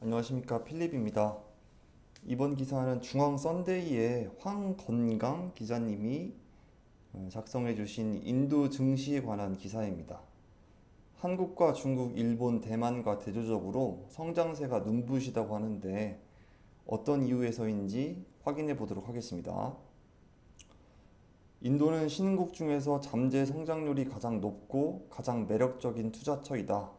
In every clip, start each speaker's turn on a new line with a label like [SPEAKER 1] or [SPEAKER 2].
[SPEAKER 1] 안녕하십니까, 필립입니다. 이번 기사는 중앙 썬데이의 황건강 기자님이 작성해 주신 인도 증시에 관한 기사입니다. 한국과 중국, 일본, 대만과 대조적으로 성장세가 눈부시다고 하는데 어떤 이유에서인지 확인해 보도록 하겠습니다. 인도는 신흥국 중에서 잠재 성장률이 가장 높고 가장 매력적인 투자처이다.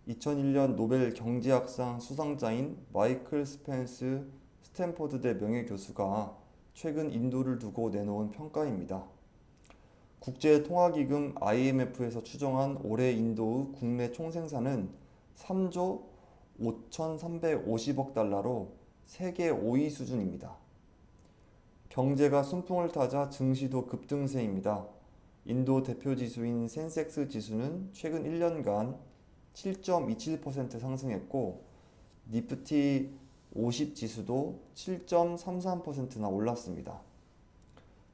[SPEAKER 1] 2001년 노벨 경제학상 수상자인 마이클 스펜스 스탠포드대 명예교수가 최근 인도를 두고 내놓은 평가입니다. 국제통화기금 IMF에서 추정한 올해 인도의 국내 총생산은 3조 5,350억 달러로 세계 5위 수준입니다. 경제가 순풍을 타자 증시도 급등세입니다. 인도 대표 지수인 센섹스 지수는 최근 1년간 7.27% 상승했고 니프티 50 지수도 7.33%나 올랐습니다.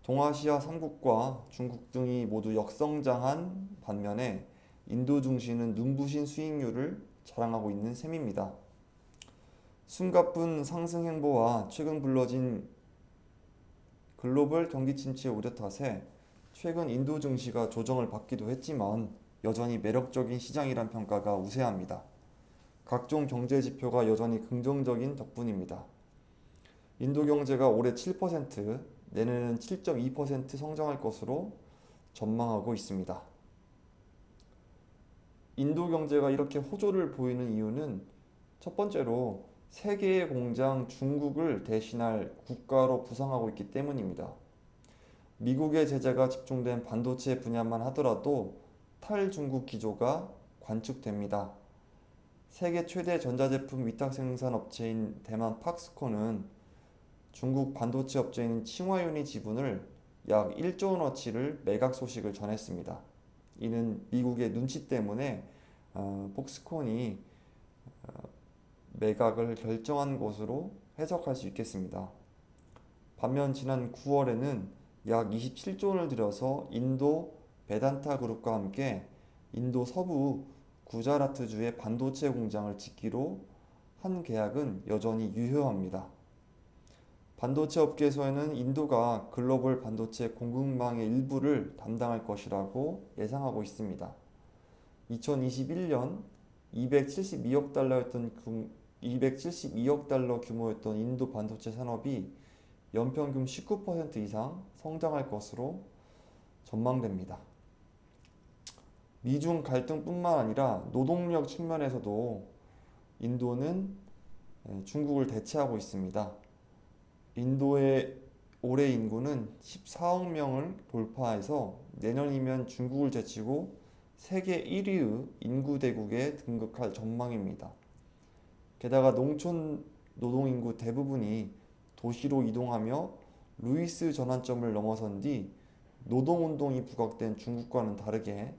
[SPEAKER 1] 동아시아 3국과 중국 등이 모두 역성장한 반면에 인도 증시는 눈부신 수익률을 자랑하고 있는 셈입니다. 숨가쁜 상승 행보와 최근 불러진 글로벌 경기 침체 우려 탓에 최근 인도 증시가 조정을 받기도 했지만 여전히 매력적인 시장이란 평가가 우세합니다. 각종 경제 지표가 여전히 긍정적인 덕분입니다. 인도 경제가 올해 7%, 내년에는 7.2% 성장할 것으로 전망하고 있습니다. 인도 경제가 이렇게 호조를 보이는 이유는 첫 번째로 세계의 공장 중국을 대신할 국가로 부상하고 있기 때문입니다. 미국의 제재가 집중된 반도체 분야만 하더라도 탈중국 기조가 관측됩니다. 세계 최대 전자제품 위탁 생산 업체인 대만 팍스콘은 중국 반도체 업체인 칭화윤이 지분을 약 1조 원어치를 매각 소식을 전했습니다. 이는 미국의 눈치 때문에 폭스콘이 매각을 결정한 것으로 해석할 수 있겠습니다. 반면 지난 9월에는 약 27조 원을 들여서 인도 베단타 그룹과 함께 인도 서부 구자라트주의 반도체 공장을 짓기로 한 계약은 여전히 유효합니다. 반도체 업계에서는 인도가 글로벌 반도체 공급망의 일부를 담당할 것이라고 예상하고 있습니다. 2021년 272억 달러 규모였던 인도 반도체 산업이 연평균 19% 이상 성장할 것으로 전망됩니다. 미중 갈등뿐만 아니라 노동력 측면에서도 인도는 중국을 대체하고 있습니다. 인도의 올해 인구는 14억 명을 돌파해서 내년이면 중국을 제치고 세계 1위의 인구 대국에 등극할 전망입니다. 게다가 농촌 노동인구 대부분이 도시로 이동하며 루이스 전환점을 넘어선 뒤 노동운동이 부각된 중국과는 다르게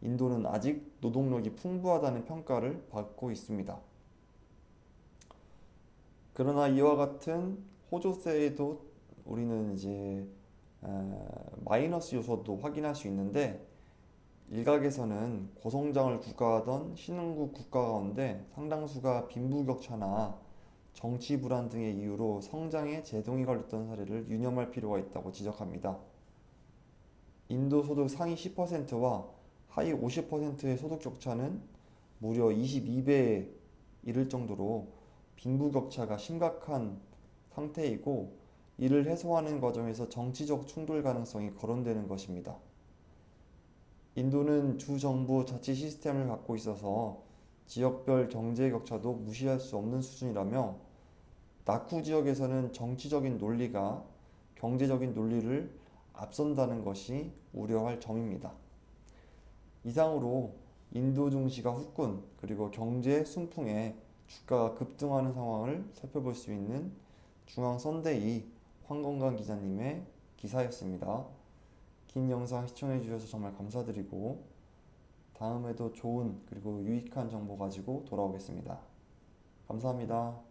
[SPEAKER 1] 인도는 아직 노동력이 풍부하다는 평가를 받고 있습니다. 그러나 이와 같은 호조세에도 우리는 이제 마이너스 요소도 확인할 수 있는데 일각에서는 고성장을 구가하던 신흥국 국가 가운데 상당수가 빈부격차나 정치 불안 등의 이유로 성장에 제동이 걸렸던 사례를 유념할 필요가 있다고 지적합니다. 인도 소득 상위 10%와 하위 50%의 소득 격차는 무려 22배에 이를 정도로 빈부격차가 심각한 상태이고 이를 해소하는 과정에서 정치적 충돌 가능성이 거론되는 것입니다. 인도는 주정부 자치 시스템을 갖고 있어서 지역별 경제 격차도 무시할 수 없는 수준이라며 낙후 지역에서는 정치적인 논리가 경제적인 논리를 앞선다는 것이 우려할 점입니다. 이상으로 인도 증시가 후끈 그리고 경제 순풍에 주가가 급등하는 상황을 살펴볼 수 있는 중앙 썬데이 황건강 기자님의 기사였습니다. 긴 영상 시청해 주셔서 정말 감사드리고 다음에도 좋은 그리고 유익한 정보 가지고 돌아오겠습니다. 감사합니다.